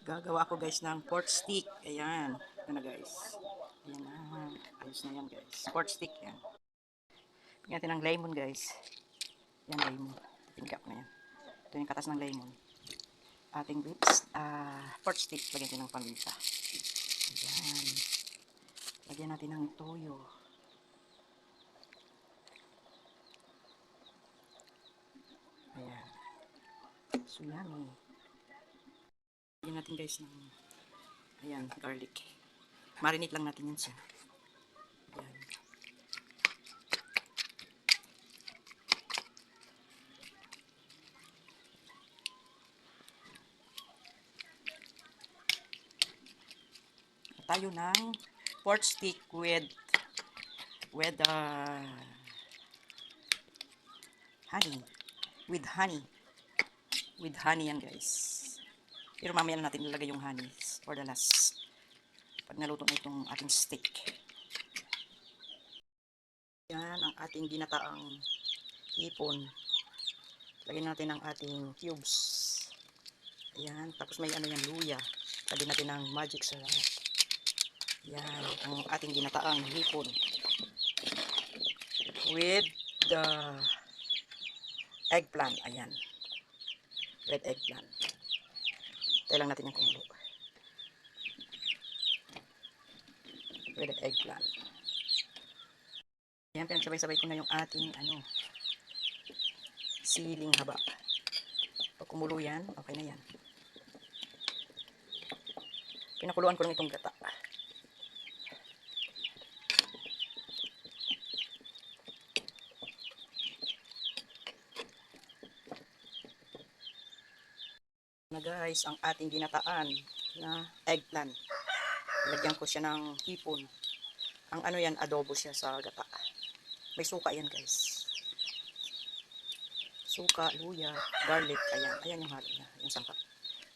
Gagawa ako guys ng pork stick. Ayan. Ito na guys. Ayan na. Ayos na yan guys. Pork stick yan. Bigyan natin ng lemon guys. Yan lemon. Tingkap na yan. Ito yung katas ng lemon. Ating whips. Pork stick. Lagyan natin ng paminta. Ayan. Lagyan natin ng toyo. Ayan. So yummy. Lagyan natin guys ng ayan, garlic. Marinate lang natin yan siya. Ayan. Tayo ng pork stick with honey. With honey yan guys. Pero mamaya na natin ilagay yung honey for the last. Pag naluto na itong ating steak. Yan ang ating ginataang hipon. Lagyan natin ang ating cubes. Ayan. Tapos may ano yan, luya. Lagyan natin ng magic sarap. Yan ang ating ginataang hipon. With the eggplant. Ayan. Red eggplant. Tayo lang natin yung kumulo. With the eggplant. Ayan, pinagsabay-sabay ko na yung ating siling haba. Pag kumulo yan, okay na yan. Pinakuluan ko lang itong gata. Na guys, ang ating ginataan na eggplant. Lagyan ko siya ng hipon. Ang ano yan, adobo siya sa gata. May suka yan guys. Suka, luya, garlic. Ayan, ayan yung halo niya, yung sangkap.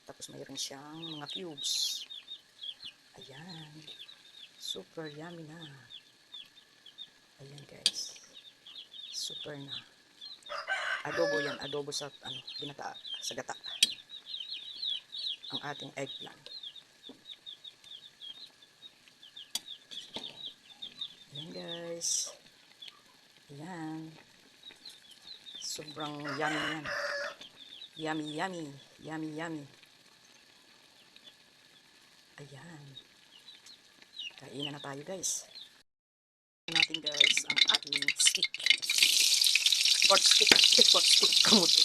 Tapos mayroon siyang mga cubes. Ayan. Super yummy na. Ayan guys. Super na. Adobo yan, adobo sa ginata, sa gata. Ang ating eggplant. Ayan guys. Ayan. Sobrang yummy yan. Yummy, yummy. Yummy, yummy. Ayan. Kainan na tayo guys. Natin guys ang ating stick. Pork stick. Pork stick. Kumutok.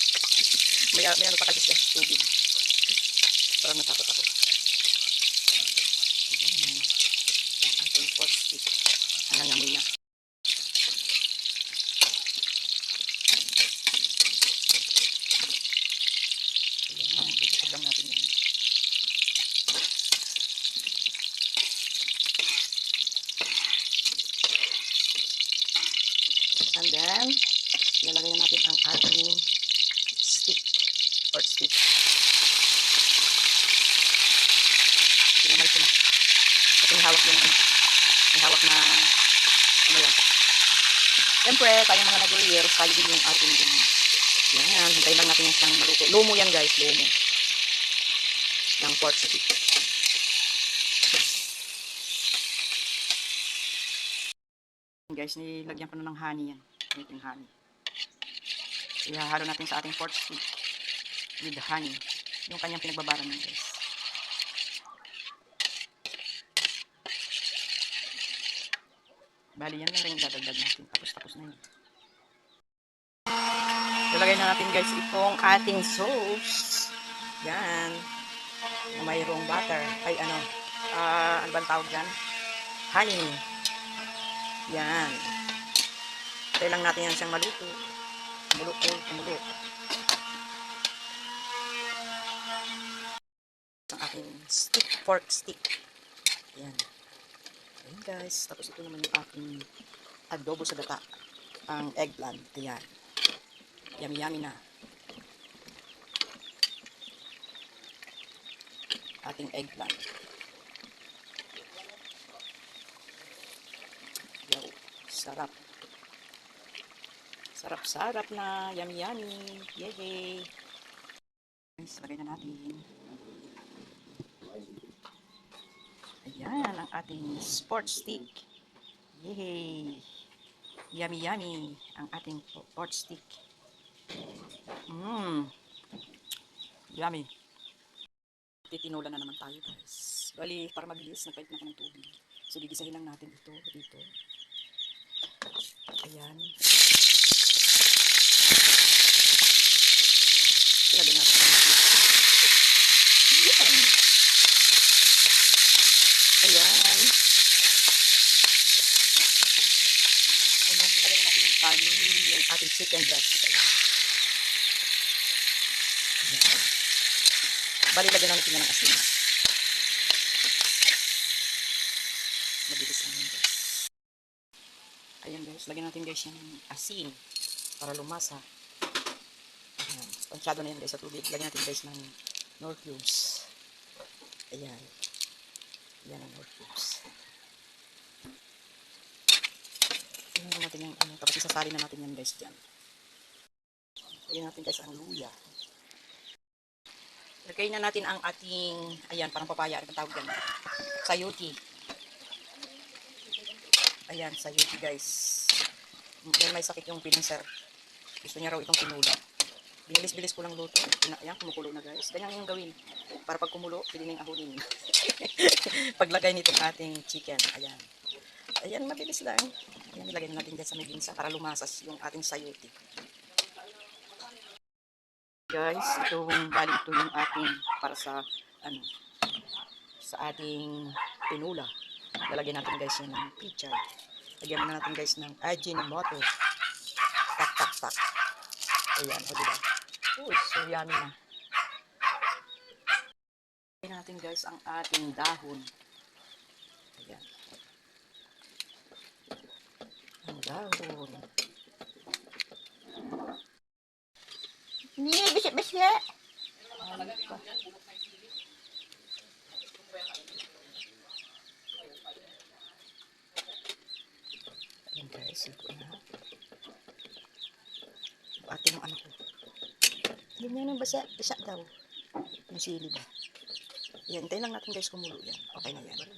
May ano pa kasi siya. Tubig. Parang natakot ako. Ayan. Ang ating pork stick. Ang amoy na. Ayan. Bigyan lang natin yan. And then, ilalagay na natin ang ating stick. Pork stick. Sinamay ko na. At may hawak yung may hawak na ano yan. Siyempre, tayong mga nag-years, tayo din yung ating yan, hintayin lang natin yung siyang maluto. Lumo yan guys, lumo. Ng pork stick. Guys, nilagyan ko na ng honey yan. Ito yung honey. Ihahalo natin sa ating pork stick with honey. Yung kanyang pinagbabaran niya guys. Bali yan lang rin dadagdag natin. Tapos na yun. Lalagay na natin guys itong ating sauce. Yan. Na mayroong butter. Ay ano bang tawag dyan? Honey. Yan. Tayo lang natin yan siyang maluto. Kumulo. Ang aking stick, pork stick. Yan. Ayan guys. Tapos ito naman yung aking adobo sa gata. Ang eggplant. Ayan. Yummy yummy na. Ating eggplant. Yo, sarap. Sarap na. Yummy yummy. Yay. Guys, lagay na natin. Ayan, ang ating sports stick. Yay! Yummy, yummy ang ating sports stick. Mmm, yummy. Titinula na naman tayo, guys. Bali, para mabilis, nagpalit na ako ng tubig. So, gigisahin lang natin ito dito. Ayan. Ilagay natin. Ayan. Ayan, ilagay natin yung kanin, yung ating chicken breast. Ayan. Bali, lagyan natin na ng asin. Mabilis lang yun, guys. Ayan, guys. Lagyan natin, guys, yung asin para lumasa. Ayan. Pansyado na yan, guys, sa tubig. Lagyan natin, guys, ng Knorr cubes. Ayan. Ayan ang Knorr cubes. Ayan natin yung ano. Tapos isasali na natin yan, guys, dyan. Lagyan natin, guys, ang luya. Lagay na natin ang ating, ayan, parang papaya. Ano tawag yan? Sayote. Ayan, sayote, guys. Dahil may sakit yung pincer. Gusto niya raw itong tinula. Bilis-bilis ko lang luto. Ayan, kumukulo na, guys. Ganyan yung gawin. Para pag kumulo, pwede na yung ahunin. Paglagay nitong ating chicken. Ayan. Ayan, mabilis lang. Ayan, ilagay na natin dyan sa may ginsa para lumasas yung ating sayote. Guys, itong bali ito yung ating para sa ano sa ating tinula. Lalagyan natin, guys, yan ng pichay. Lagyan na natin, guys, ng Ajinomoto. Tak tak tak. Ayan, o diba? Uy, so yummy na. Lagyan natin, guys, ang ating dahon. Ayan. Ang dahon. Ni bisik-bisik. Ayan pa. Ayan, guys, ito na. Ate ng anak ko. Ganyan yung basa daw. Yung sili ba? Ayan, tayo lang natin, guys, kumulo yan. Okay na yan.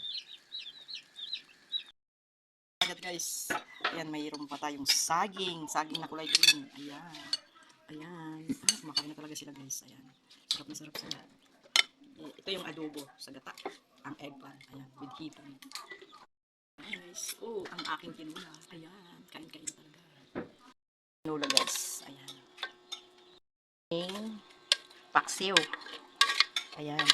Agad, guys. Ayan, mayroon pa tayong saging. Saging na kulay green. Ayan. Ayan. Ah, kumakain na talaga sila, guys. Ayan. Sarap na sarap sila. Ito yung adobo sa gata. Ang eggplant. Ayan, with hipon. Guys, oh, ang aking tinula. Ayan, kain-kain talaga. Tinula, guys. Ayan. Paksiw. Ayan.